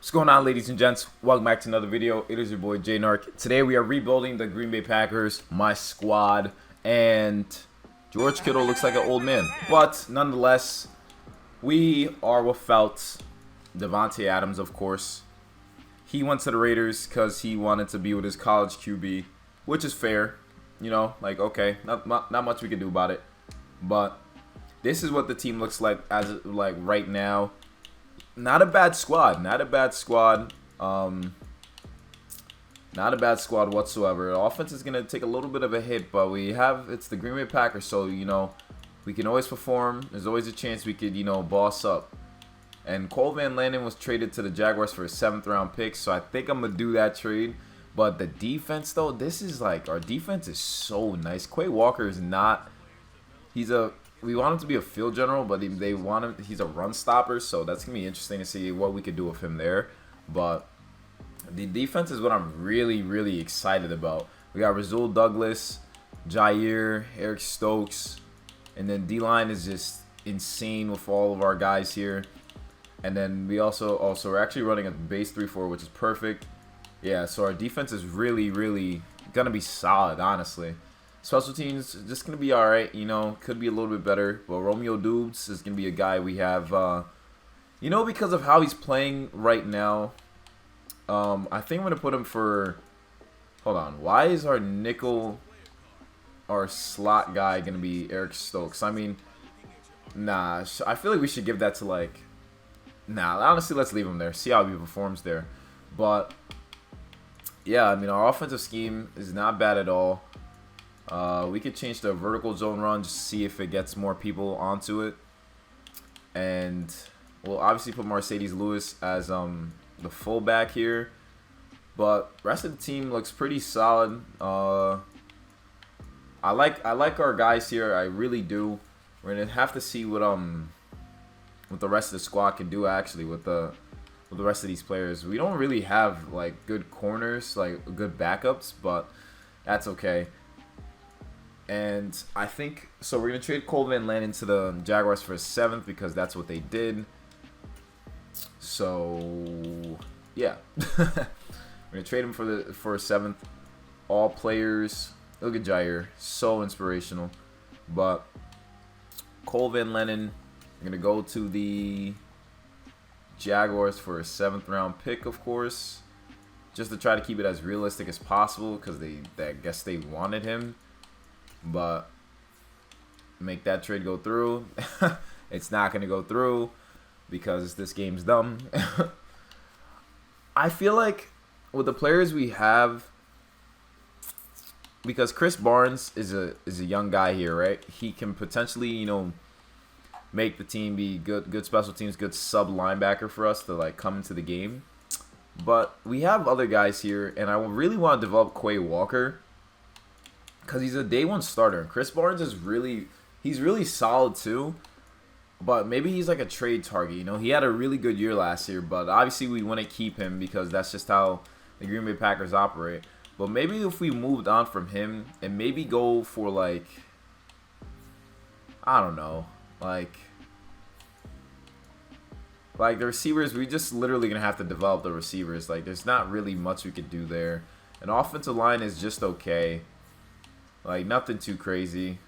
What's going on, ladies and gents? Welcome back to another video. It is your boy J Narc. Today we are rebuilding the Green Bay Packers, my squad, and George Kittle looks like an old man. But nonetheless, we are without Devontae Adams, of course. He went to the Raiders because he wanted to be with his college QB, which is fair. You know, like, okay, not much we can do about it. But this is what the team looks like right now. Not a bad squad. Not a bad squad. Not a bad squad whatsoever. The offense is going to take a little bit of a hit, but it's the Green Bay Packers, so, you know, we can always perform. There's always a chance we could, you know, boss up. And Cole Van Landen was traded to the Jaguars for a 7th-round pick, so I think I'm going to do that trade. But the defense, though, this is like, our defense is so nice. Quay Walker is not, we want him to be a field general, but he's a run stopper, so that's going to be interesting to see what we could do with him there. But the defense is what I'm really, really excited about. We got Rasul Douglas, Jair, Eric Stokes, and then D-line is just insane with all of our guys here. And then we we're actually running a base 3-4, which is perfect. Yeah, so our defense is really, really going to be solid, honestly. Special teams just going to be all right, you know, could be a little bit better. But Romeo Dubes is going to be a guy we have, you know, because of how he's playing right now. I think I'm going to put him for, hold on, why is our slot guy going to be Eric Stokes? I mean, nah, I feel like we should give that to, like, nah, honestly, let's leave him there, see how he performs there. But, yeah, I mean, our offensive scheme is not bad at all. We could change the vertical zone run just to see if it gets more people onto it. And we'll obviously put Mercedes Lewis as the fullback here. But rest of the team looks pretty solid. I like our guys here. I really do. We're gonna have to see what the rest of the squad can do actually with the rest of these players. We don't really have like good corners, like good backups, but that's okay. And I think, so we're going to trade Cole Van Landen to the Jaguars for a 7th because that's what they did. So, yeah. We're going to trade him for a 7th. All players. Look at Jair. So inspirational. But Cole Van Landen, we're going to go to the Jaguars for a 7th-round pick, of course. Just to try to keep it as realistic as possible because I guess they wanted him. But make that trade go through. It's not going to go through because this game's dumb. I feel like with the players we have, because Chris Barnes is a young guy here, right? He can potentially, you know, make the team be good special teams, good sub linebacker for us to like come into the game. But we have other guys here, and I really want to develop Quay Walker. Because he's a day one starter. And Chris Barnes is he's really solid too. But maybe he's like a trade target. You know, he had a really good year last year. But obviously we want to keep him because that's just how the Green Bay Packers operate. But maybe if we moved on from him and maybe go for like, I don't know. Like the receivers, we just literally going to have to develop the receivers. Like there's not really much we could do there. An offensive line is just okay. Like, nothing too crazy.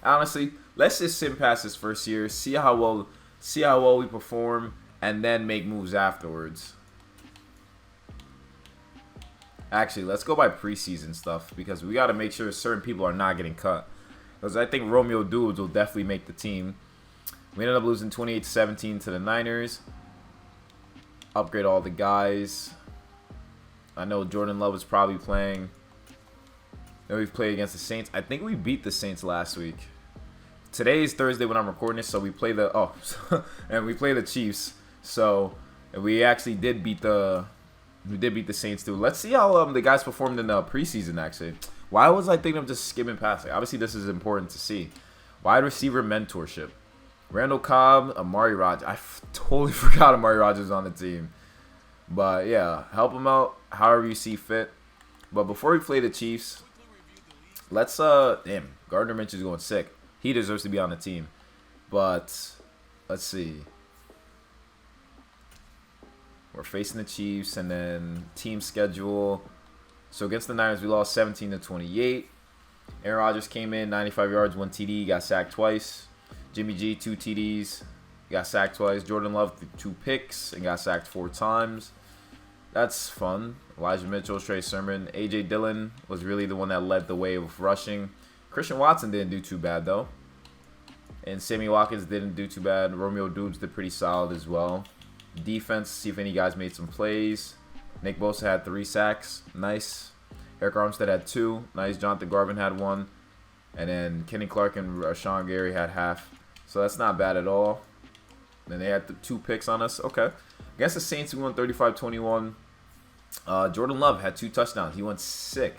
Honestly, let's just sim past this first year, see how well we perform, and then make moves afterwards. Actually, let's go by preseason stuff, because we got to make sure certain people are not getting cut. Because I think Romeo Dubes will definitely make the team. We ended up losing 28-17 to the Niners. Upgrade all the guys. I know Jordan Love is probably playing. We've played against the Saints. I think we beat the Saints last week. Today is Thursday when I'm recording this, so we play and we play the Chiefs. So we actually did beat the Saints too. Let's see how the guys performed in the preseason. Actually, why was I thinking of just skimming past it? Obviously, this is important to see. Wide receiver mentorship: Randall Cobb, Amari Rodgers. I totally forgot Amari Rodgers was on the team. But yeah, help him out however you see fit. But before we play the Chiefs. Let's, damn, Gardner Minshew's going sick. He deserves to be on the team. But, let's see. We're facing the Chiefs, and then team schedule. So against the Niners, we lost 17-28. Aaron Rodgers came in, 95 yards, 1 TD, got sacked twice. Jimmy G, 2 TDs, got sacked twice. Jordan Love, 2 picks, and got sacked 4 times. That's fun. Elijah Mitchell, Trey Sermon. A.J. Dillon was really the one that led the way of rushing. Christian Watson didn't do too bad, though. And Sammy Watkins didn't do too bad. Romeo Doubs did pretty solid as well. Defense, see if any guys made some plays. Nick Bosa had 3 sacks. Nice. Eric Armstead had 2. Nice. Jonathan Garvin had 1. And then Kenny Clark and Rashawn Gary had half. So that's not bad at all. Then they had 2 picks on us. Okay. Against the Saints, we won 35-21. Jordan Love had 2 touchdowns. He went sick.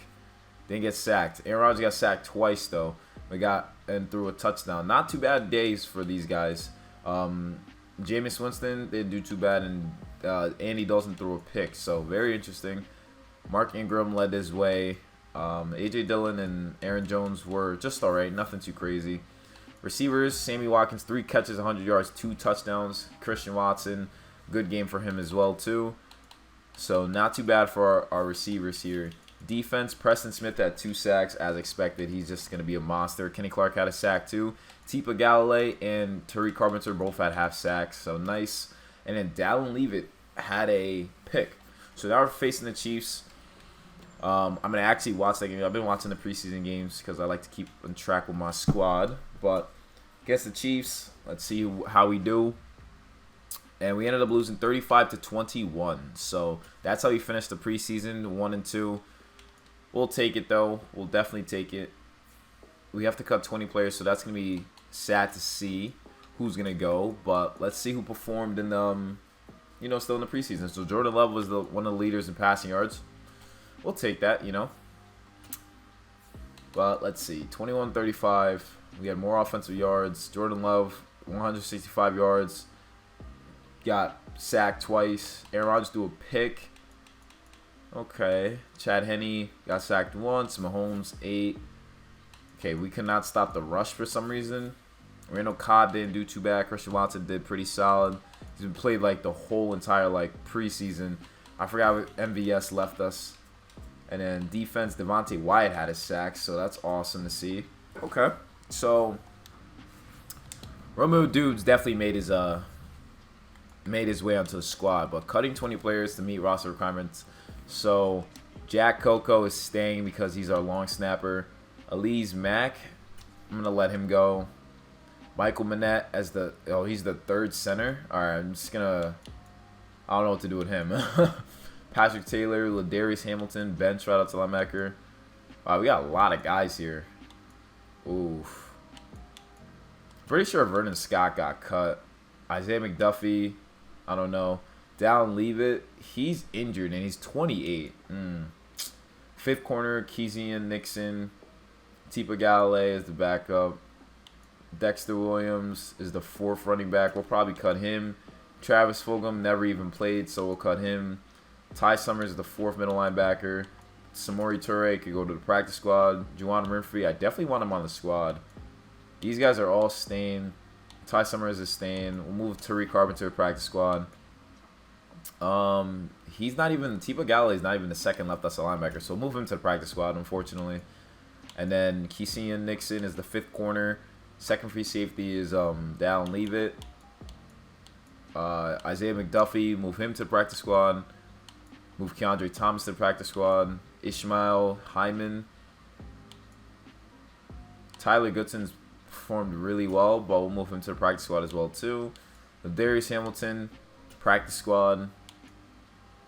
Didn't get sacked. Aaron Rodgers got sacked twice, though. We got and threw a touchdown. Not too bad days for these guys. Jameis Winston didn't do too bad, and Andy Dalton threw a pick. So very interesting. Mark Ingram led his way. A.J. Dillon and Aaron Jones were just all right. Nothing too crazy. Receivers, Sammy Watkins, 3 catches, 100 yards, 2 touchdowns. Christian Watson, good game for him as well, too. So not too bad for our receivers here. Defense, Preston Smith had 2 sacks as expected. He's just going to be a monster. Kenny Clark had a sack too. Tipa Galloway and Tariq Carpenter both had half sacks. So nice. And then Dallin Leavitt had a pick. So now we're facing the Chiefs. I'm going to actually watch that game. I've been watching the preseason games because I like to keep on track with my squad. But against the Chiefs, let's see how we do. And we ended up losing 35-21. So that's how we finished the preseason, 1-2. We'll take it, though. We'll definitely take it. We have to cut 20 players, so that's going to be sad to see who's going to go. But let's see who performed in the, still in the preseason. So Jordan Love was one of the leaders in passing yards. We'll take that, But let's see. 21-35. We had more offensive yards. Jordan Love, 165 yards. Got sacked twice. Aaron Rodgers threw a pick. Okay. Chad Henne got sacked once. Mahomes, 8. Okay, we could not stop the rush for some reason. Randall Cobb didn't do too bad. Christian Watson did pretty solid. He's been played like the whole entire preseason. I forgot what MVS left us. And then defense, Devontae Wyatt had a sack, so that's awesome to see. Okay. So Romeo Doubs definitely made his way onto the squad, but cutting 20 players to meet roster requirements. So Jack Coco is staying because he's our long snapper. Elise Mack, I'm gonna let him go. Michael Manette as he's the 3rd center. All right, I don't know what to do with him. Patrick Taylor, Ladarius Hamilton, bench right out to linebacker. Wow, we got a lot of guys here. Oof. Pretty sure Vernon Scott got cut. Isaiah McDuffie, I don't know. Dallin Leavitt, he's injured and he's 28. 5th corner, Kezian Nixon. Tipa Galloway is the backup. Dexter Williams is the 4th running back. We'll probably cut him. Travis Fulgham never even played, so we'll cut him. Ty Summers is the 4th middle linebacker. Samori Toure could go to the practice squad. Juwan Murphy, I definitely want him on the squad. These guys are all staying. Ty Summers is staying. We'll move Tariq Carpenter to practice squad. He's not even Tipa Galloway is not even the 2nd left us a linebacker, so we'll move him to the practice squad, unfortunately. And then Kezian Nixon is the 5th corner. 2nd free safety is Dallin Leavitt. Isaiah McDuffie, move him to the practice squad. Move Keandre Thomas to the practice squad. Ishmael Hyman. Tyler Goodson's performed really well, but we'll move him to the practice squad as well too. Ladarius Hamilton, practice squad.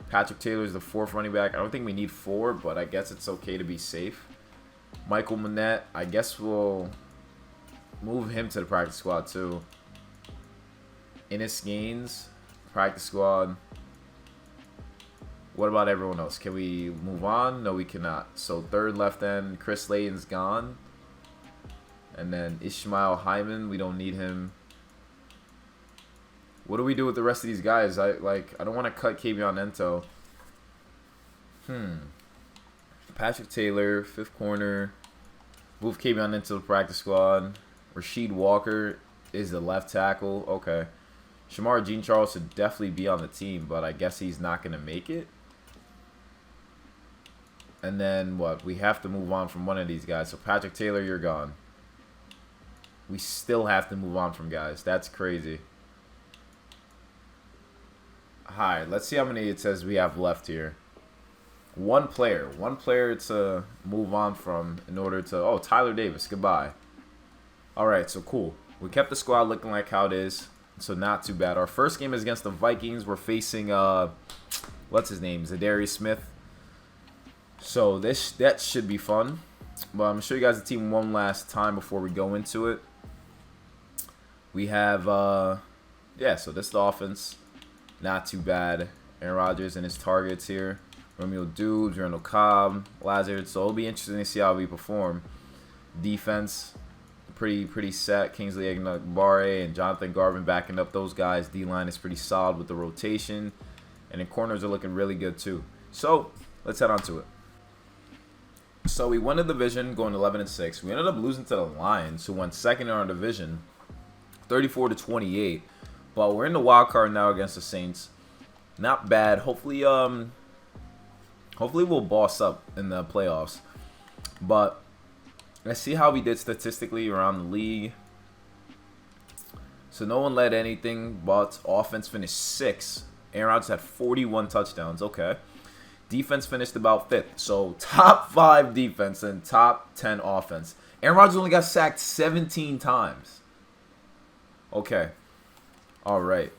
Patrick Taylor is the 4th running back. I don't think we need 4, but I guess it's okay to be safe. Michael Manette, I guess we'll move him to the practice squad too. Ennis Gaines, practice squad. What about everyone else? Can we move on? No, we cannot. So 3rd left end, Chris Layton's gone. And then Ishmael Hyman, we don't need him. What do we do with the rest of these guys? I don't want to cut Kavion Ento. Patrick Taylor, 5th corner. Move Kavion into the practice squad. Rasheed Walker is the left tackle. Okay. Shamar Jean-Charles should definitely be on the team, but I guess he's not going to make it. And then what? We have to move on from one of these guys. So Patrick Taylor, you're gone. We still have to move on from guys. That's crazy. Alright, let's see how many it says we have left here. One player to move on from in order to... Oh, Tyler Davis, goodbye. Alright, so cool. We kept the squad looking like how it is, so not too bad. Our first game is against the Vikings. We're facing, what's his name? Zadarius Smith. So that should be fun. But I'm going to show you guys the team one last time before we go into it. We have, yeah, so this is the offense. Not too bad. Aaron Rodgers and his targets here. Romeo Doubs, Randall Cobb, Lazard. So it'll be interesting to see how we perform. Defense, pretty set. Kingsley Egnabare and Jonathan Garvin backing up those guys. D-line is pretty solid with the rotation. And the corners are looking really good too. So let's head on to it. So we won the division going 11-6. We ended up losing to the Lions, who went second in our division, 34-28. But we're in the wild card now against the Saints. Not bad. Hopefully we'll boss up in the playoffs. But let's see how we did statistically around the league. So no one led anything, but offense finished 6th. Aaron Rodgers had 41 touchdowns. Okay. Defense finished about 5th. So top 5 defense and top 10 offense. Aaron Rodgers only got sacked 17 times. Okay. All right.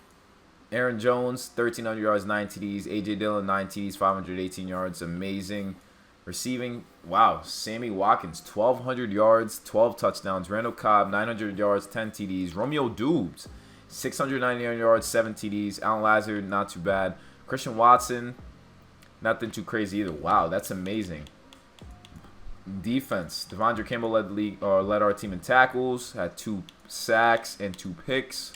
Aaron Jones, 1,300 yards, 9 TDs. A.J. Dillon, 9 TDs, 518 yards. Amazing. Receiving, wow. Sammy Watkins, 1,200 yards, 12 touchdowns. Randall Cobb, 900 yards, 10 TDs. Romeo Doubs, 699 yards, 7 TDs. Alan Lazard, not too bad. Christian Watson, nothing too crazy either. Wow, that's amazing. Defense, Devondre Campbell led our team in tackles, had 2 sacks and 2 picks.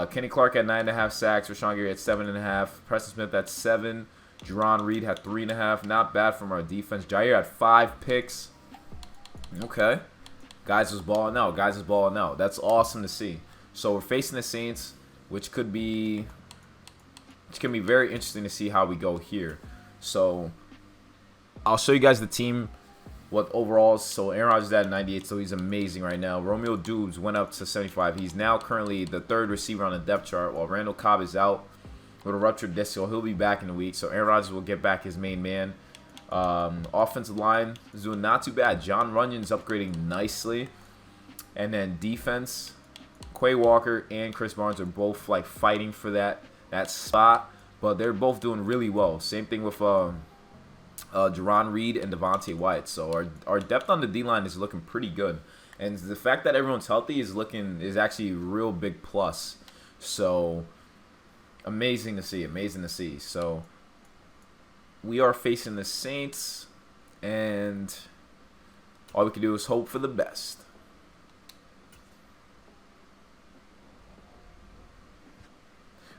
Kenny Clark had 9.5 sacks. Rashawn Gary had 7.5. Preston Smith had 7. Jerron Reed had 3.5. Not bad from our defense. Jair had 5 picks. Okay. Guys was balling out. That's awesome to see. So we're facing the Saints, which can be very interesting to see how we go here. So I'll show you guys the team. What overall, so Aaron Rodgers is at 98, so he's amazing right now. Romeo Doubs went up to 75. He's now currently the 3rd receiver on the depth chart, while Randall Cobb is out with a ruptured disc, so he'll be back in a week. So Aaron Rodgers will get back his main man. Offensive line is doing not too bad. John Runyon's upgrading nicely. And then defense, Quay Walker and Chris Barnes are both like fighting for that spot, but they're both doing really well. Same thing with Jerron Reed and Devontae White. So our depth on the D-line is looking pretty good. And the fact that everyone's healthy is actually a real big plus. So amazing to see. So we are facing the Saints, and all we can do is hope for the best.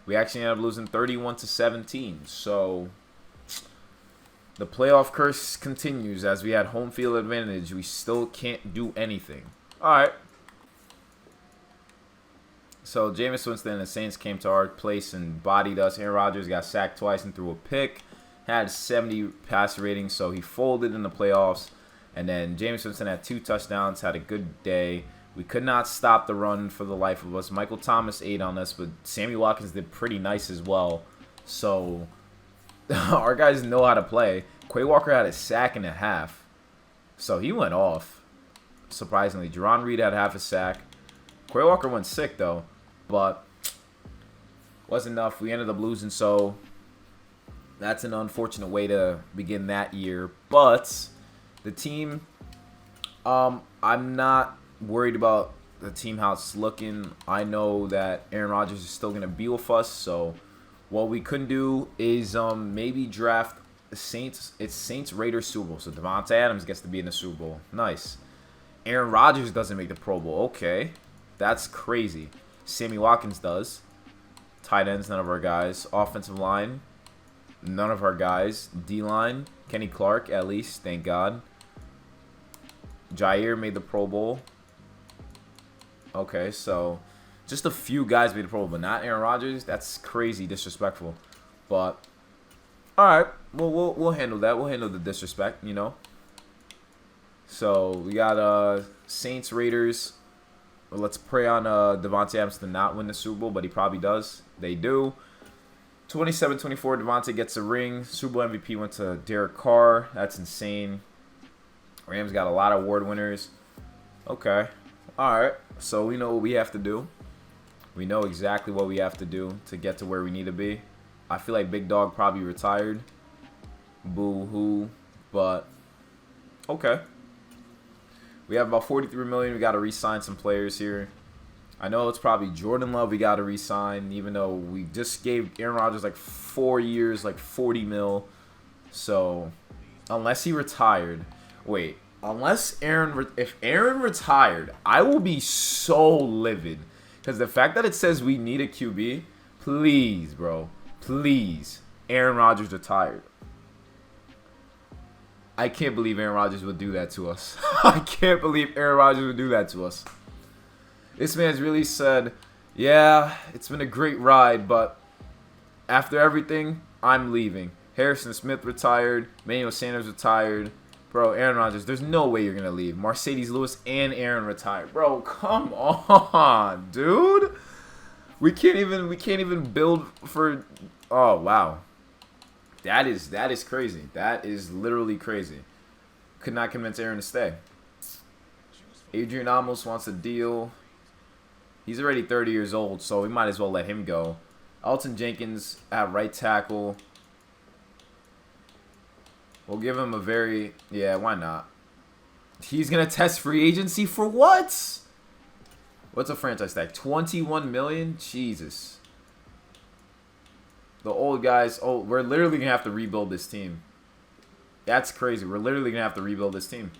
We actually ended up losing 31-17. So the playoff curse continues as we had home field advantage. We still can't do anything. All right. So Jameis Winston and the Saints came to our place and bodied us. Aaron Rodgers got sacked twice and threw a pick. Had 70 passer rating, so he folded in the playoffs. And then Jameis Winston had 2 touchdowns, had a good day. We could not stop the run for the life of us. Michael Thomas ate on us, but Sammy Watkins did pretty nice as well. So our guys know how to play. Quay Walker had a sack and a half, so he went off. Surprisingly, Jerron Reed had half a sack. Quay Walker went sick though, but wasn't enough. We ended up losing, so that's an unfortunate way to begin that year. But the team, I'm not worried about the team how it's looking. I know that Aaron Rodgers is still gonna be with us, so what we couldn't do is maybe draft the Saints. It's Saints Raiders Super Bowl, so Devontae Adams gets to be in the Super Bowl. Nice. Aaron Rodgers doesn't make the Pro Bowl. Okay, that's crazy. Sammy Watkins does. Tight ends, none of our guys. Offensive line, none of our guys. D-line, Kenny Clark at least, thank God. Jair made the Pro Bowl. Okay, so Just a few guys made the Pro Bowl, but not Aaron Rodgers. That's crazy disrespectful. But all right, well we'll handle that. We'll handle the disrespect, you know. So we got Saints Raiders. Well, let's pray on Devontae Adams to not win the Super Bowl, but he probably does. They do. 27-24, Devontae gets a ring. Super Bowl MVP went to Derek Carr. That's insane. Rams got a lot of award winners. Okay. All right. So we know what we have to do. We know exactly what we have to do to get to where we need to be. I feel like Big Dog probably retired. Boo-hoo. But, okay. We have about $43 million. We got to re-sign some players here. I know it's probably Jordan Love we got to re-sign, even though we just gave Aaron Rodgers like 4 years, like $40 million. So, unless he retired. Wait, if Aaron retired, I will be so livid. Because the fact that it says we need a QB, please, bro, please, Aaron Rodgers retired. I can't believe Aaron Rodgers would do that to us. I can't believe Aaron Rodgers would do that to us. This man's really said, yeah, it's been a great ride, but after everything, I'm leaving. Harrison Smith retired. Emmanuel Sanders retired. Bro, Aaron Rodgers, there's no way you're going to leave. Mercedes Lewis and Aaron retired. Bro, come on, dude. We can't even build for... Oh, wow. That is crazy. That is literally crazy. Could not convince Aaron to stay. Adrian Amos wants a deal. He's already 30 years old, so we might as well let him go. Elton Jenkins at right tackle. We'll give him a very... Yeah, why not? He's going to test free agency for what? What's a franchise tag? $21 million? Jesus. The old guys... Oh, we're literally going to have to rebuild this team. That's crazy. We're literally going to have to rebuild this team.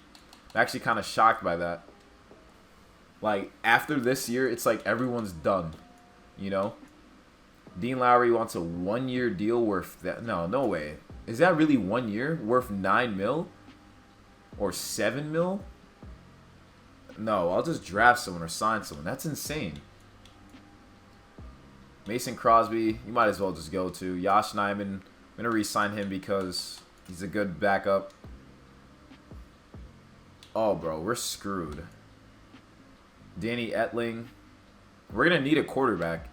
I'm actually kind of shocked by that. Like, after this year, it's like everyone's done. You know? Dean Lowry wants a 1-year deal worth... No way. Is that really 1 year? Worth $9 million? Or $7 million? No, I'll just draft someone or sign someone. That's insane. Mason Crosby, you might as well just go to. Josh Nijman, I'm going to re-sign him because he's a good backup. Oh, bro, we're screwed. Danny Etling. We're going to need a quarterback,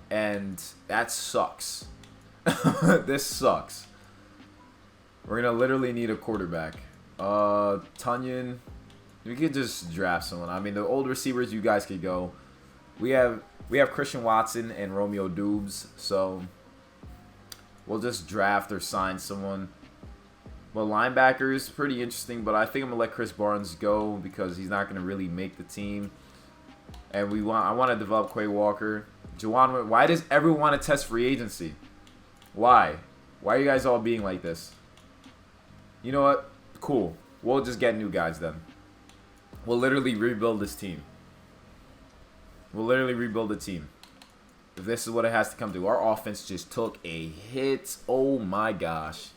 and that sucks. This sucks. We're going to literally need a quarterback. Tunyon. We could just draft someone. I mean, the old receivers, you guys could go. We have Christian Watson and Romeo Dubes, so we'll just draft or sign someone. Well, linebackers, pretty interesting, but I think I'm going to let Chris Barnes go because he's not going to really make the team. And I want to develop Quay Walker. Juwan, why does everyone want to test free agency? Why? Why are you guys all being like this? You know what? Cool. We'll just get new guys then. We'll literally rebuild this team. We'll literally rebuild the team. If this is what it has to come to. Our offense just took a hit. Oh my gosh.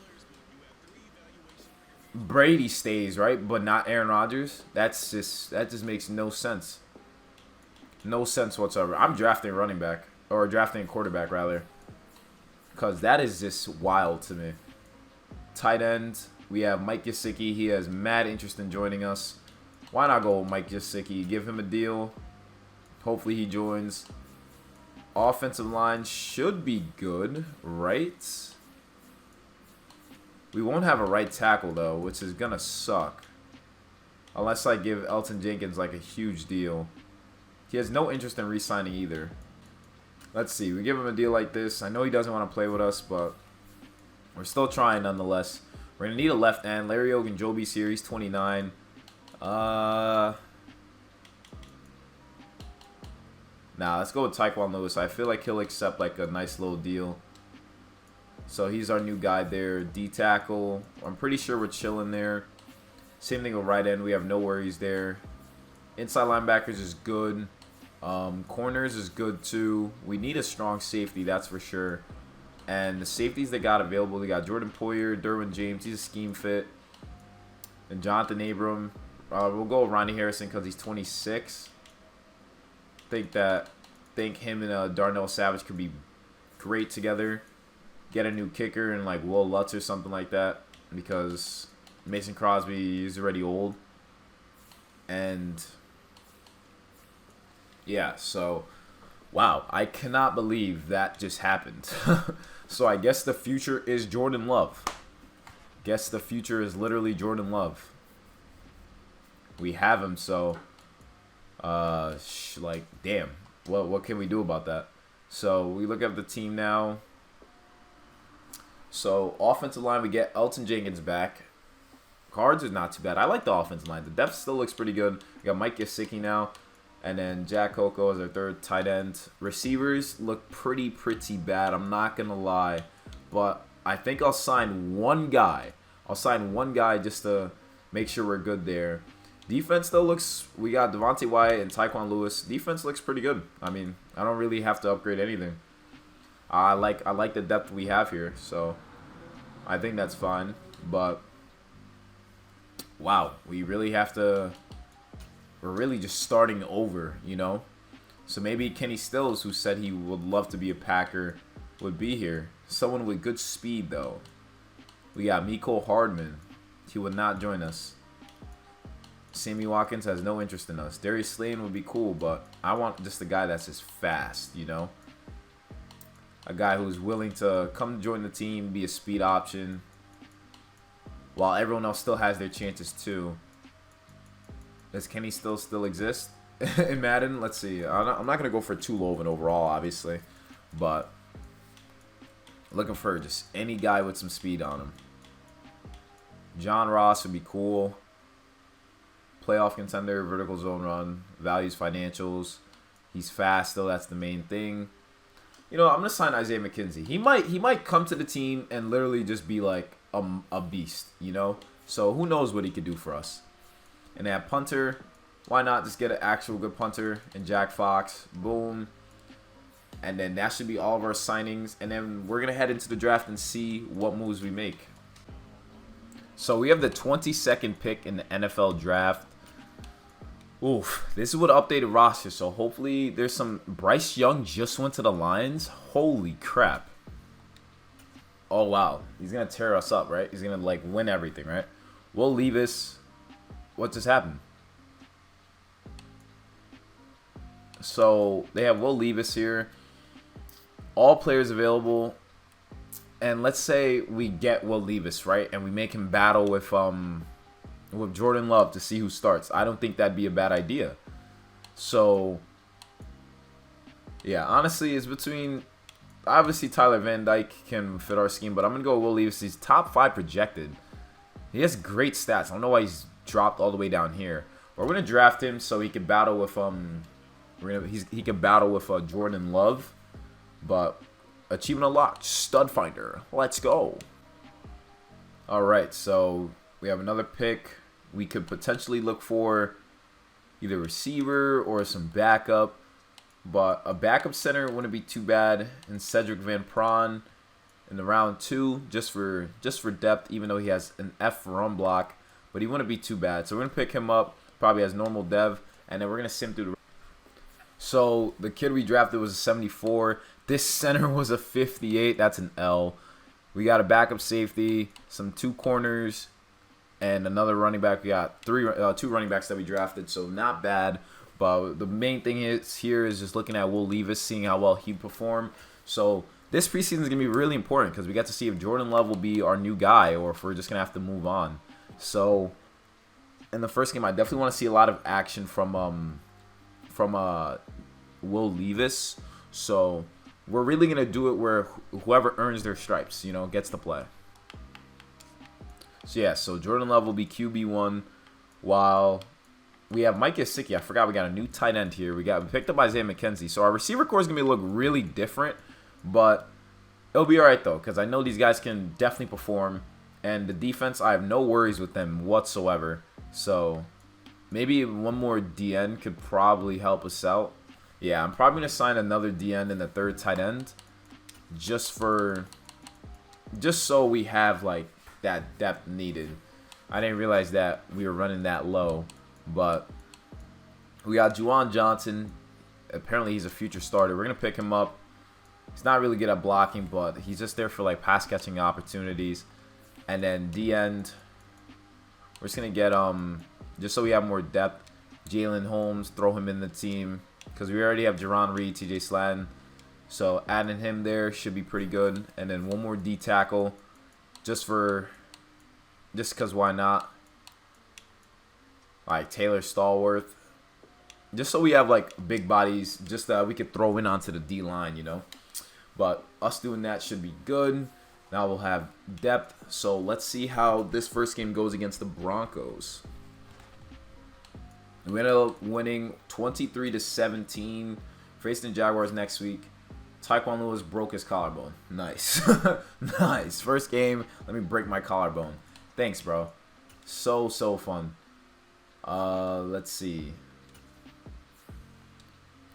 Brady stays, right? But not Aaron Rodgers. That just makes no sense. No sense whatsoever. I'm drafting running back. Or drafting quarterback, rather. Because that is just wild to me. Tight end. We have Mike Gesicki. He has mad interest in joining us. Why not go with Mike Gesicki? Give him a deal. Hopefully he joins. Offensive line should be good, right? We won't have a right tackle, though, which is going to suck. Unless I give Elton Jenkins, like, a huge deal. He has no interest in re-signing either. Let's see. We give him a deal like this. I know he doesn't want to play with us, but we're still trying nonetheless. We're going to need a left end. Larry Ogunjobi's here. He's 29. Nah, let's go with Tyquan Lewis. I feel like he'll accept like a nice little deal. So he's our new guy there. D-tackle. I'm pretty sure we're chilling there. Same thing with right end. We have no worries there. Inside linebackers is good. Corners is good too. We need a strong safety, that's for sure. And the safeties they got available, they got Jordan Poyer, Derwin James. He's a scheme fit. And Jonathan Abram. We'll go with Ronnie Harrison because he's 26. I think think him and Darnell Savage could be great together. Get a new kicker and like Will Lutz or something like that, because Mason Crosby is already old. And yeah, so wow, I cannot believe that just happened. So I guess the future is Jordan Love. Guess the future is literally Jordan Love. We have him, so like damn, what can we do about that? So we look at the team now. So offensive line, we get Elton Jenkins back. Cards is not too bad. I like the offensive line. The depth still looks pretty good. We got Mike Gesicki now, and then Jack Coco as our third tight end. Receivers look pretty bad. I'm not gonna lie, but I think I'll sign one guy. I'll sign one guy just to make sure we're good there. Defense still looks. We got Devontae Wyatt and Tyquan Lewis. Defense looks pretty good. I mean, I don't really have to upgrade anything. I like the depth we have here, so I think that's fine. But wow, we really have to. We're really just starting over, you know. So maybe Kenny Stills, who said he would love to be a Packer, would be here. Someone with good speed, though. We got Mecole Hardman. He would not join us. Sammy Watkins has no interest in us. Darius Slayton would be cool, but I want just a guy that's just fast, you know. A guy who's willing to come join the team, be a speed option, while everyone else still has their chances too. Does Kenny still exist in Madden? Let's see. I'm not going to go for too low of an overall, obviously, but looking for just any guy with some speed on him. John Ross would be cool. Playoff contender, vertical zone run, values financials. He's fast, though. That's the main thing. You know, I'm gonna sign Isaiah McKenzie. He might come to the team and literally just be like a beast. You know, so who knows what he could do for us. And at punter, why not just get an actual good punter and Jack Fox? Boom. And then that should be all of our signings. And then we're gonna head into the draft and see what moves we make. So we have the 22nd pick in the NFL draft. Oof, this is what updated roster. So hopefully there's some. Bryce Young just went to the Lions. Holy crap. Oh wow, he's gonna tear us up, right? He's gonna like win everything, right? Will Levis. What just happened? So they have Will Levis here. All players available. And let's say we get Will Levis, right? And we make him battle with Jordan Love to see who starts. I don't think that'd be a bad idea. So yeah, honestly, it's between. Obviously, Tyler Van Dyke can fit our scheme, but I'm gonna go with Will Levis. He's top 5 projected. He has great stats. I don't know why he's dropped all the way down here. But we're gonna draft him so he can battle with he can battle with Jordan Love. But achievement unlocked, stud finder. Let's go. All right, so we have another pick. We could potentially look for either receiver or some backup. But a backup center wouldn't be too bad. And Cedric Van Pran in the round 2, just for depth, even though he has an F run block. But he wouldn't be too bad. So we're going to pick him up, probably as normal dev. And then we're going to sim through the. So the kid we drafted was a 74. This center was a 58. That's an L. We got a backup safety, some 2 corners, and another running back. We got 2 running backs that we drafted, so not bad. But the main thing here is just looking at Will Levis, seeing how well he performed. So this preseason is going to be really important because we got to see if Jordan Love will be our new guy or if we're just going to have to move on. So in the first game, I definitely want to see a lot of action from Will Levis. So we're really going to do it where whoever earns their stripes, you know, gets to play. So yeah, so Jordan Love will be QB1 while we have Mike Gesicki. I forgot we got a new tight end here. We picked up Isaiah McKenzie. So our receiver core is going to look really different, but it'll be all right though because I know these guys can definitely perform. And the defense, I have no worries with them whatsoever. So maybe one more DN could probably help us out. Yeah, I'm probably going to sign another DN in the 3rd tight end just so we have like that depth needed. I didn't realize that we were running that low, but we got Juwan Johnson. apparently he's a future starter. We're going to pick him up. He's not really good at blocking, but he's just there for like pass catching opportunities. And then the end, we're just going to get, just so we have more depth, Jalen Holmes, throw him in the team. Because we already have Jerron Reed, TJ Slatton. So adding him there should be pretty good. And then one more D tackle, just because why not? Like Taylor Stallworth. Just so we have like big bodies, just that we could throw in onto the D line, you know. But us doing that should be good. Now we'll have depth. So let's see how this first game goes against the Broncos. We ended up winning 23-17. Facing the Jaguars next week. Tyquan Lewis broke his collarbone. Nice. Nice. First game, let me break my collarbone. Thanks, bro. So fun. Let's see.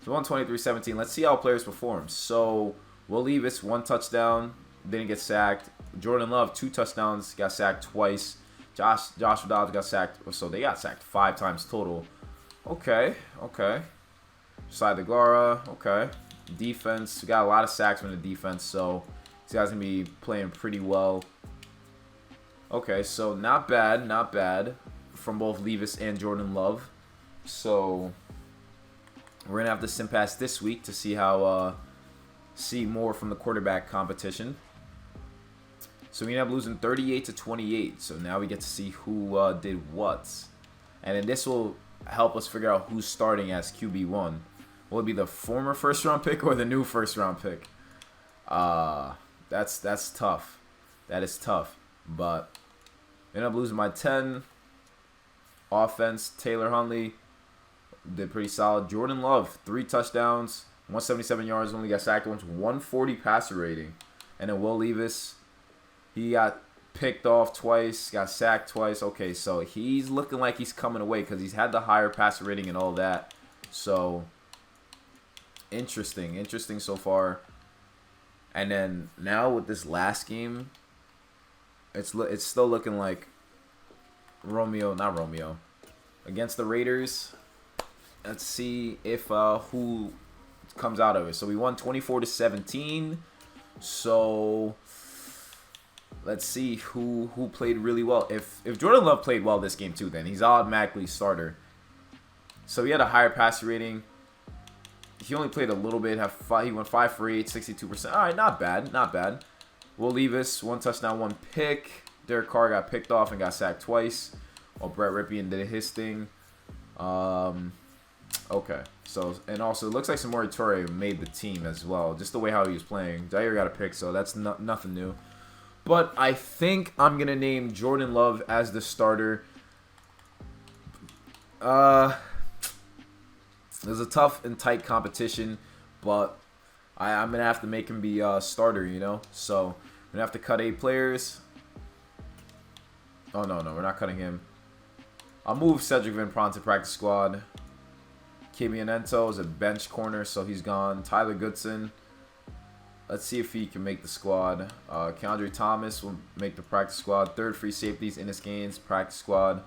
So 123-17. Let's see how players perform. So Will Levis, 1 touchdown, didn't get sacked. Jordan Love, 2 touchdowns, got sacked twice. Josh Dobbs got sacked. So they got sacked 5 times total. Okay. Side DeGlara, okay. Defense, we got a lot of sacks from the defense, so these guys going to be playing pretty well. Okay, so not bad from both Levis and Jordan Love. So we're going to have the sim pass this week to see how, see more from the quarterback competition. So we end up losing 38-28, so now we get to see who did what. And then this will help us figure out who's starting as QB1. Will it be the former first-round pick or the new first-round pick? That's tough. That is tough. But end up losing by 10. Offense, Taylor Huntley did pretty solid. Jordan Love, 3 touchdowns, 177 yards, only got sacked once, 140 passer rating. And then Will Levis, he got picked off twice, got sacked twice. Okay, so he's looking like he's coming away because he's had the higher passer rating and all that. So interesting so far. And then now with this last game, it's still looking like not Romeo against the Raiders. Let's see if who comes out of it. So we won 24-17. So let's see who played really well. If Jordan Love played well this game too, then he's automatically starter. So he had a higher passer rating. He only played a little bit. He went 5 for 8, 62%. All right, not bad. Will Levis, 1 touchdown, 1 pick. Derek Carr got picked off and got sacked twice. While Brett Rypien did his thing. Okay. So, and also, it looks like Samori Toure made the team as well. Just the way how he was playing. Jair got a pick, so that's nothing new. But I think I'm going to name Jordan Love as the starter. There's a tough and tight competition, but I'm going to have to make him be a starter, you know? So, I'm going to have to cut 8 players. Oh, no, we're not cutting him. I'll move Cedric Van Pran to practice squad. Kimianento is a bench corner, so he's gone. Tyler Goodson. Let's see if he can make the squad. Keandre Thomas will make the practice squad. 3rd free safeties, Ennis Gaines, practice squad.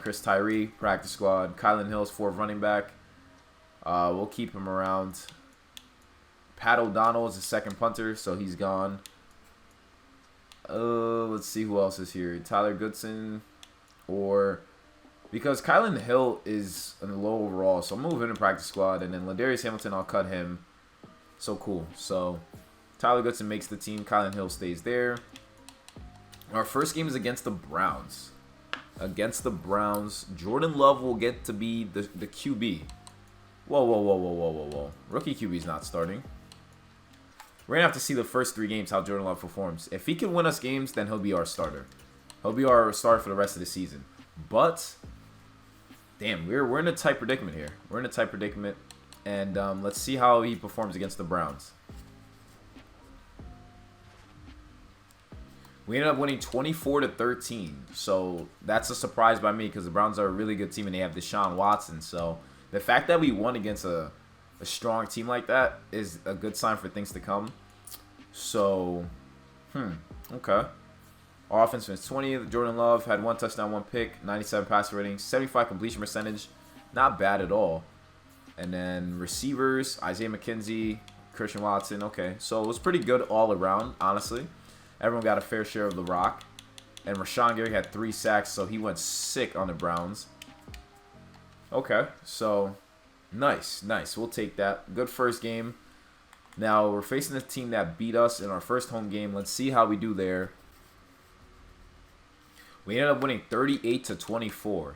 Chris Tyree, practice squad. Kylan Hills, 4th running back. We'll keep him around. Pat O'Donnell is the 2nd punter, so he's gone. Let's see who else is here. Tyler Goodson, or because Kylan Hill is in the low overall, so I'm moving to practice squad, and then Ladarius Hamilton, I'll cut him. So cool. So Tyler Goodson makes the team. Kylan Hill stays there. Our first game is against the Browns. Against the Browns, Jordan Love will get to be the QB. Whoa. Rookie QB's not starting. We're going to have to see the first 3 games how Jordan Love performs. If he can win us games, then he'll be our starter. He'll be our starter for the rest of the season. But, damn, we're in a tight predicament here. We're in a tight predicament. And let's see how he performs against the Browns. We ended up winning 24-13. So that's a surprise by me because the Browns are a really good team and they have Deshaun Watson. So the fact that we won against a strong team like that is a good sign for things to come. So, okay. Our offense finished 20th. Jordan Love had 1 touchdown, 1 pick, 97 passer rating, 75 completion percentage. Not bad at all. And then receivers, Isaiah McKenzie, Christian Watson. Okay, so it was pretty good all around, honestly. Everyone got a fair share of the rock. And Rashawn Gary had 3 sacks, so he went sick on the Browns. Okay, so nice, nice. We'll take that. Good first game. Now, we're facing a team that beat us in our first home game. Let's see how we do there. We ended up winning 38-24.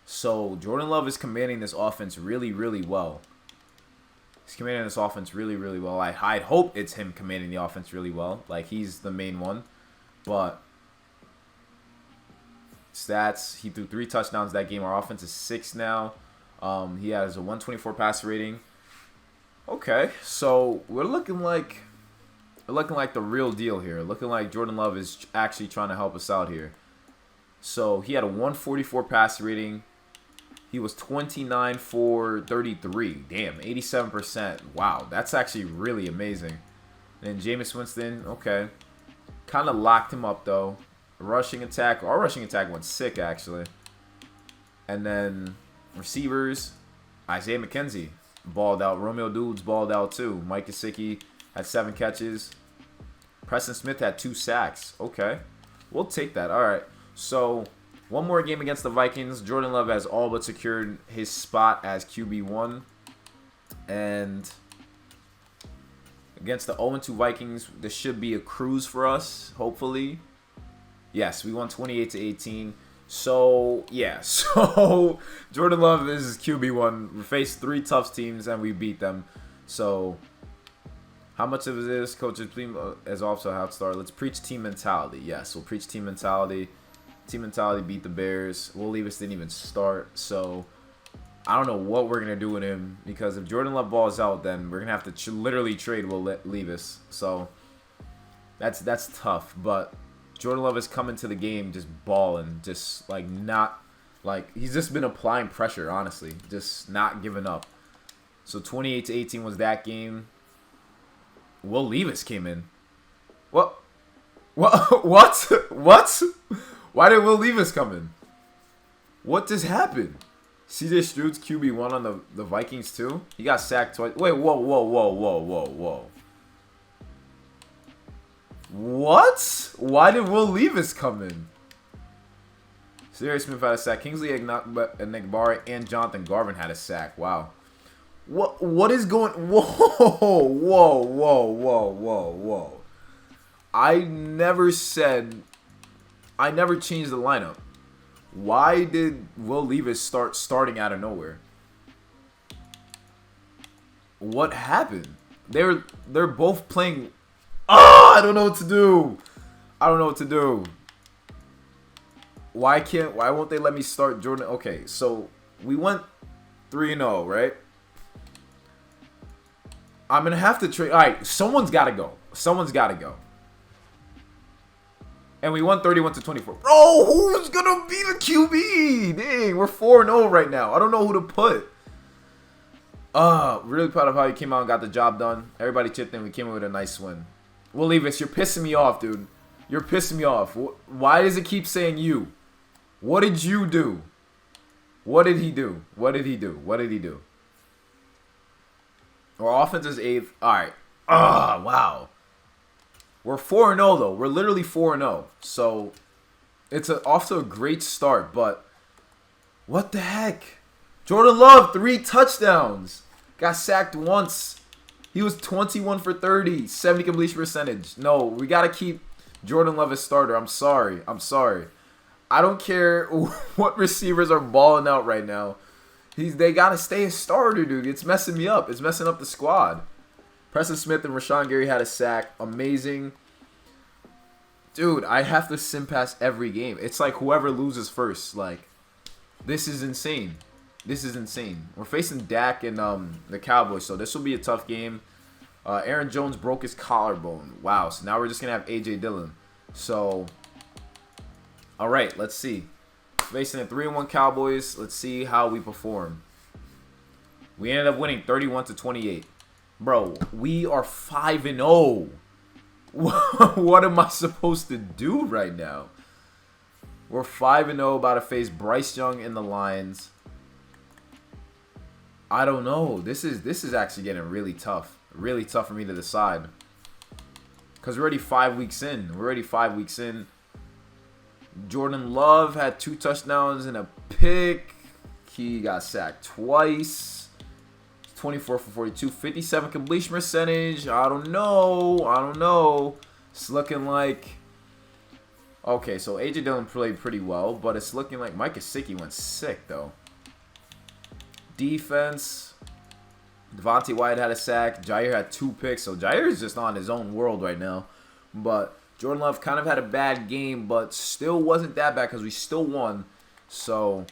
So, Jordan Love is commanding this offense really, really well. He's commanding this offense really, really well. I hope it's him commanding the offense really well. Like, he's the main one. But stats, he threw 3 touchdowns that game. Our offense is 6 now. He has a 124 passer rating. Okay, so we're looking like the real deal here. Looking like Jordan Love is actually trying to help us out here. So he had a 144 passer rating. He was 29 for 33. Damn, 87%. Wow, that's actually really amazing. And Jameis Winston, okay. Kind of locked him up, though. Rushing attack. Our rushing attack went sick, actually. And then receivers, Isaiah McKenzie balled out. Romeo Dudes balled out, too. Mike Gesicki had 7 catches. Preston Smith had 2 sacks. Okay. We'll take that. All right. So, one more game against the Vikings. Jordan Love has all but secured his spot as QB1. And against the 0-2 Vikings, this should be a cruise for us, hopefully. Yes, we won 28-18. So, yeah. So, Jordan Love is QB1. We faced 3 tough teams, and we beat them. So, how much of this, coaches, please, as also how to start? Let's preach team mentality. Yes, we'll preach team mentality. Team mentality beat the Bears. Will Levis didn't even start. So, I don't know what we're going to do with him. Because if Jordan Love balls out, then we're going to have to literally trade Will Levis. So, that's tough. But Jordan Love is coming to the game just balling. Just, like, not... Like, he's just been applying pressure, honestly. Just not giving up. So, 28-18 was that game. Will Levis came in. What? What? Why did Will Levis come in? What just happened? CJ Stroud's QB1 on the Vikings too? He got sacked twice. Wait, whoa. What? Why did Will Levis come in? Sirius Smith had a sack. Kingsley Enagbare and Jonathan Garvin had a sack. Wow. What is going... Whoa. I never changed the lineup. Why did Will Levis starting out of nowhere? What happened? They're both playing... I don't know what to do. Why won't they let me start Jordan? Okay, so we went 3-0, right? I'm going to have to trade. All right, someone's got to go. And we won 31-24. Bro, who's going to be the QB? Dang, we're 4-0 right now. I don't know who to put. Really proud of how you came out and got the job done. Everybody chipped in. We came in with a nice win. Will Levis, you're pissing me off, dude. You're pissing me off. Why does it keep saying you? What did you do? What did he do? Our offense is 8th. All right. Wow. We're 4-0, though. We're literally 4-0. So, it's off to a great start, but what the heck? Jordan Love, 3 touchdowns. Got sacked once. He was 21 for 30, 70 completion percentage. No, we got to keep Jordan Love as starter. I'm sorry. I don't care what receivers are balling out right now. They got to stay a starter, dude. It's messing me up. It's messing up the squad. Preston Smith and Rashawn Gary had a sack. Amazing. Dude, I have to sim pass every game. It's like whoever loses first. Like, this is insane. We're facing Dak and the Cowboys, so this will be a tough game. Aaron Jones broke his collarbone. Wow, so now we're just going to have A.J. Dillon. So, all right, let's see. Facing the 3-1 Cowboys, let's see how we perform. We ended up winning 31-28. Bro, we are 5-0. What am I supposed to do right now? We're 5-0, about to face Bryce Young in the Lions. I don't know. This is actually getting really tough. Really tough for me to decide. Because we're already 5 weeks in. We're already 5 weeks in. Jordan Love had 2 touchdowns and a pick. He got sacked twice. 24 for 42. 57 completion percentage. I don't know. It's looking like... Okay, so A.J. Dillon played pretty well, but it's looking like Mckenzie went sick, though. Defense. Devontae Wyatt had a sack. Jair had 2 picks, so Jair is just on his own world right now. But Jordan Love kind of had a bad game, but still wasn't that bad because we still won. So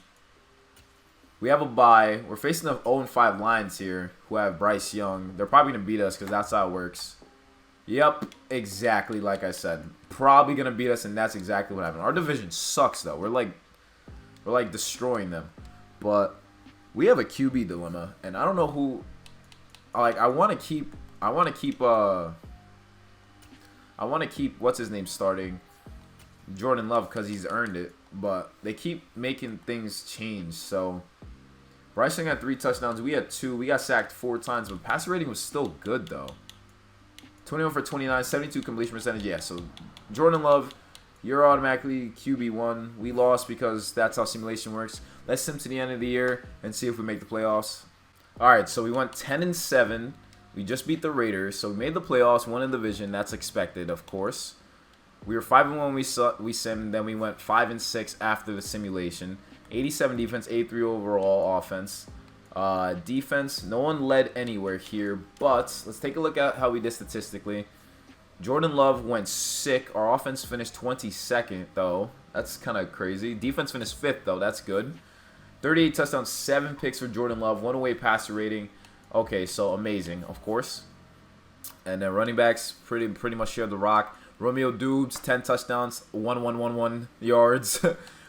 we have a bye. We're facing the 0-5 Lions here, who have Bryce Young. They're probably going to beat us because that's how it works. Yep, exactly like I said. Probably going to beat us, and that's exactly what happened. Our division sucks, though. We're like destroying them. But we have a QB dilemma, and I don't know who... Like, I want to keep what's his name starting, Jordan Love, because he's earned it, but they keep making things change. So Bryce Young had 3 touchdowns, we had 2, we got sacked 4 times, but passer rating was still good though. 21 for 29, 72 completion percentage. Yeah, so Jordan Love, you're automatically QB1. We lost because that's how simulation works. Let's sim to the end of the year and see if we make the playoffs. Alright, so we went 10-7. We just beat the Raiders, so we made the playoffs, won in the division. That's expected, of course. We were 5-1 when we simmed, then we went 5-6 after the simulation. 87 defense, 83 overall offense. Defense, no one led anywhere here, but let's take a look at how we did statistically. Jordan Love went sick. Our offense finished 22nd, though. That's kind of crazy. Defense finished 5th, though. That's good. 38 touchdowns, 7 picks for Jordan Love, 1 away passer rating. Okay, so amazing, of course. And then running backs pretty much shared the rock. Romeo Dubes, 10 touchdowns, 1 yards.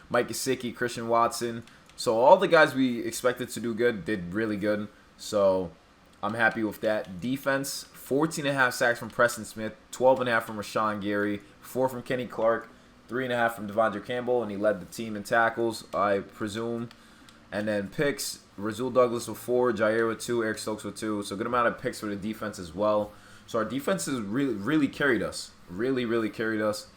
Mike Gesicki, Christian Watson. So all the guys we expected to do good did really good. So I'm happy with that. Defense, 14.5 sacks from Preston Smith, 12.5 from Rashawn Gary, 4 from Kenny Clark, 3.5 from Devondre Campbell, and he led the team in tackles, I presume. And then picks, Rasul Douglas with 4, Jair with 2, Eric Stokes with 2. So good amount of picks for the defense as well. So our defense has really carried us. Really carried us.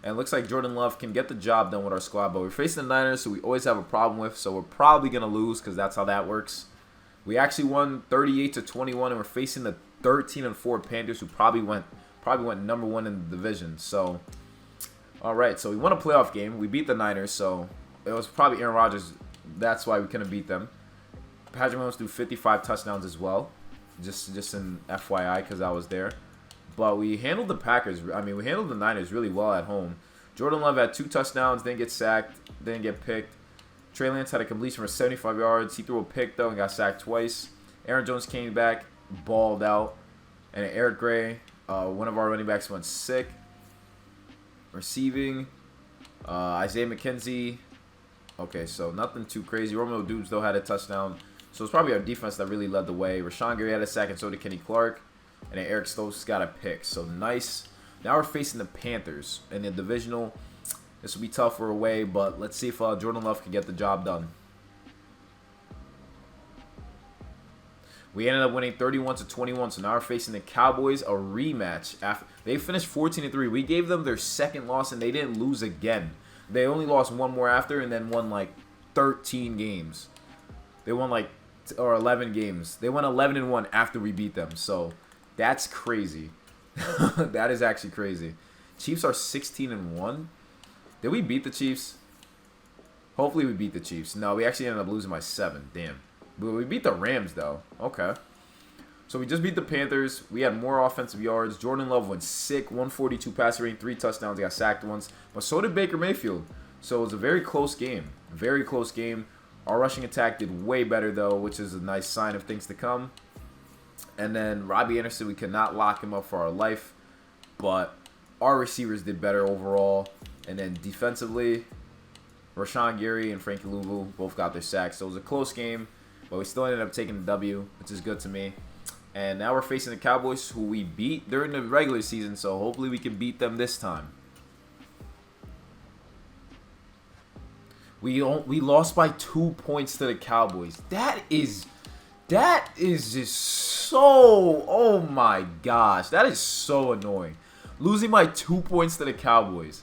And it looks like Jordan Love can get the job done with our squad. But we're facing the Niners, who we always have a problem with. So we're probably going to lose because that's how that works. We actually won 38-21, and we're facing the 13-4 Panthers, who probably went number 1 in the division. So, all right. So we won a playoff game. We beat the Niners. So it was probably Aaron Rodgers. That's why we couldn't beat them. Patrick Mahomes threw 55 touchdowns as well. Just in FYI because I was there. But we handled the Packers. I mean, we handled the Niners really well at home. Jordan Love had 2 touchdowns, didn't get sacked, didn't get picked. Trey Lance had a completion for 75 yards. He threw a pick, though, and got sacked twice. Aaron Jones came back, balled out. And Eric Gray, one of our running backs, went sick. Receiving, Isaiah McKenzie. Okay, so nothing too crazy. Romeo Dubes, though, had a touchdown. So it's probably our defense that really led the way. Rashawn Gary had a sack, and so did Kenny Clark. And then Eric Stokes got a pick. So nice. Now we're facing the Panthers in the divisional. This will be tough for away, but let's see if Jordan Love can get the job done. We ended up winning 31-21, so now we're facing the Cowboys, a rematch. After they finished 14-3. We gave them their second loss, and they didn't lose again. They only lost 1 more after, and then won like 13 games. They won like 11 games. They won 11-1 after we beat them. So that's crazy. That is actually crazy. Chiefs are 16-1. Did we beat the Chiefs? Hopefully we beat the Chiefs. No, we actually ended up losing by 7. Damn. But we beat the Rams, though. Okay. So we just beat the Panthers. We had more offensive yards. Jordan Love went sick. 142 passer rating, 3 touchdowns. He got sacked once. But so did Baker Mayfield. So it was a very close game. Very close game. Our rushing attack did way better, though, which is a nice sign of things to come. And then Robbie Anderson, we could not lock him up for our life. But our receivers did better overall. And then defensively, Rashawn Gary and Frankie Louvu both got their sacks. So it was a close game. But we still ended up taking the W, which is good to me. And now we're facing the Cowboys, who we beat during the regular season. So hopefully we can beat them this time. We lost by 2 points to the Cowboys. That is That is just so, oh my gosh, that is so annoying. Losing by 2 points to the Cowboys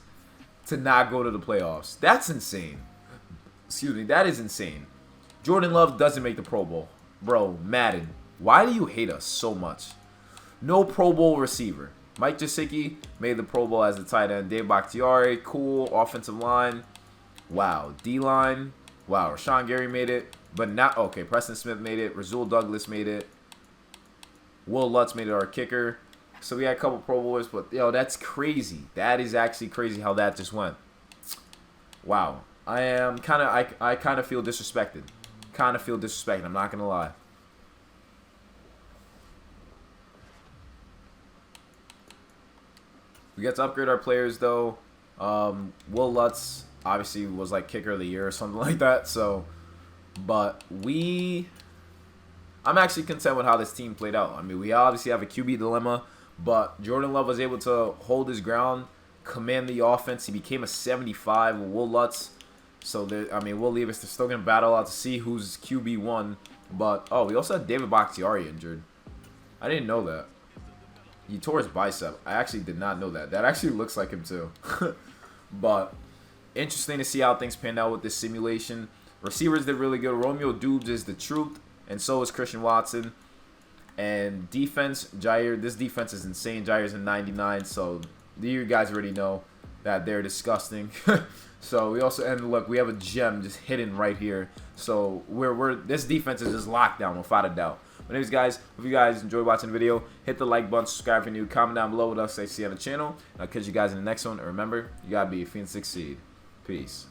to not go to the playoffs. That's insane. Excuse me, that is insane. Jordan Love doesn't make the Pro Bowl. Bro, Madden, why do you hate us so much? No Pro Bowl receiver. Mike Gesicki made the Pro Bowl as the tight end. Dave Bakhtiari, cool. Offensive line. Wow. D-line. Wow. Rashawn Gary made it. But not, okay, Preston Smith made it. Rasul Douglas made it. Will Lutz made it our kicker. So we had a couple Pro Bowlers, but, yo, that's crazy. That is actually crazy how that just went. Wow. I kind of feel disrespected. Kind of feel disrespected. I'm not going to lie. We got to upgrade our players, though. Will Lutz obviously was like kicker of the year or something like that. So, but I'm actually content with how this team played out. I mean, we obviously have a QB dilemma, but Jordan Love was able to hold his ground, command the offense. He became a 75 with Will Lutz. So, I mean, Will Levis, they're still going to battle out to see who's QB1. But, oh, we also had David Bakhtiari injured. I didn't know that. He tore his bicep. I actually did not know that. That actually looks like him too. But interesting to see how things panned out with this simulation. Receivers did really good. Romeo Dubes is the truth, and so is Christian Watson. And defense, Jair. This defense is insane. Jair's in 99, so you guys already know that they're disgusting. So we also, and look, we have a gem just hidden right here. So this defense is just locked down without a doubt. But anyways, guys, if you guys enjoyed watching the video, hit the like button, subscribe if you're new, comment down below what else I see on the channel. And I'll catch you guys in the next one. And remember, you gotta be a Phoenix Seed. Peace.